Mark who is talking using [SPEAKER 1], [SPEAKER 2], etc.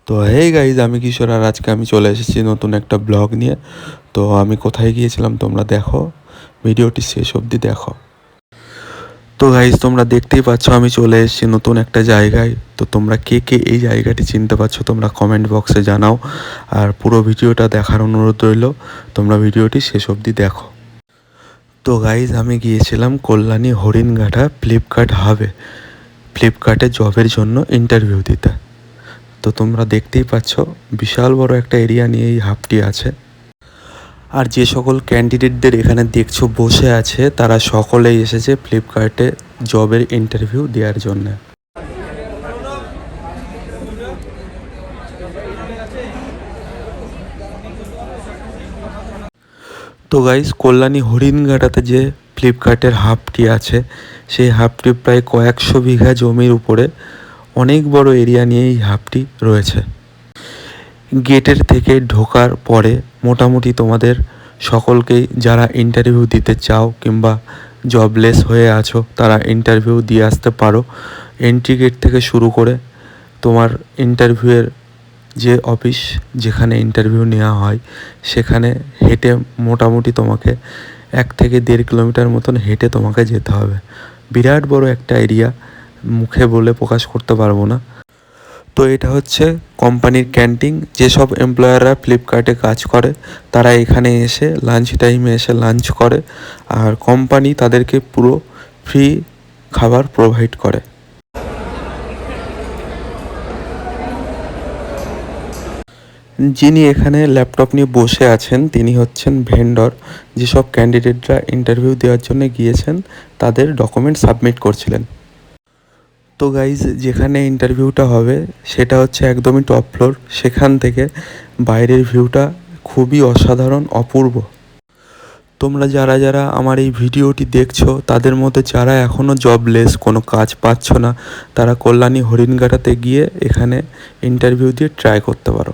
[SPEAKER 1] তো hey guys, আমি কিশোর আর আজকে আমি চলে এসেছি নতুন একটা ব্লগ নিয়ে। তো আমি কোথায় গিয়েছিলাম তোমরা দেখো, ভিডিওটি শেষ অবধি দেখো। তো গাইজ, তোমরা দেখতেই পাচ্ছ আমি চলে এসেছি নতুন একটা জায়গায়। তো তোমরা কে কে এই জায়গাটি চিনতে পারছো তোমরা কমেন্ট বক্সে জানাও। আর পুরো ভিডিওটা দেখার অনুরোধ রইল, তোমরা ভিডিওটি শেষ অবধি দেখো। তো গাইজ, আমি গিয়েছিলাম কল্যাণী হরিণঘাটা ফ্লিপকার্ট হাবে, ফ্লিপকার্টে জবের জন্য ইন্টারভিউ দিতে। তো তোমরা দেখতেই পাচ্ছ বিশাল বড় একটা এরিয়া নিয়ে এই হাবটি আছে। আর যে সকল ক্যান্ডিডেটদের এখানে দেখছো বসে আছে, তারা সকলেই এসেছে ফ্লিপকার্টে জবের ইন্টারভিউ দেওয়ার জন্য। তো গাইস, কল্যাণী হরিণঘাটাতে যে ফ্লিপকার্টের হাবটি আছে, সেই হাবটি প্রায় কয়েকশো বিঘা জমির উপরে অনেক বড় এরিয়া নিয়ে এই হাবটি রয়েছে। গেটের থেকে ঢোকার পরে মোটামুটি তোমাদের সকলকেই, যারা ইন্টারভিউ দিতে চাও কিংবা জবলেস হয়ে আছো, তারা ইন্টারভিউ দিয়ে আসতে পারো। এন্ট্রি গেট থেকে শুরু করে তোমার ইন্টারভিউয়ের যে অফিস, যেখানে ইন্টারভিউ নেওয়া হয়, সেখানে হেঁটে মোটামুটি তোমাকে 1 থেকে 1.5 কিলোমিটার মতন হেঁটে তোমাকে যেতে হবে। বিরাট বড় একটা এরিয়া, মুখে বলে প্রকাশ করতে পারবো না। তো এটা হচ্ছে কোম্পানির ক্যান্টিন। যেসব এমপ্লয়াররা ফ্লিপকার্টে কাজ করে তারা এখানে এসে লাঞ্চ টাইমে এসে লাঞ্চ করে, আর কোম্পানি তাদেরকে পুরো ফ্রি খাবার প্রোভাইড করে। যিনি এখানে ল্যাপটপ নিয়ে বসে আছেন তিনি হচ্ছেন ভেন্ডর। যেসব ক্যান্ডিডেটরা ইন্টারভিউ দেওয়ার জন্য গিয়েছেন তাদের ডকুমেন্ট সাবমিট করছিলেন। তো গাইজ, যেখানে ইন্টারভিউটা হবে সেটা হচ্ছে একদমই টপ ফ্লোর। সেখান থেকে বাইরের ভিউটা খুবই অসাধারণ, অপূর্ব। তোমরা যারা যারা আমার এই ভিডিওটি দেখছো, তাদের মধ্যে যারা এখনও জবলেস, কোনো কাজ পাচ্ছ না, তারা কল্যাণী হরিণঘাটাতে গিয়ে এখানে ইন্টারভিউ দিয়ে ট্রাই করতে পারো।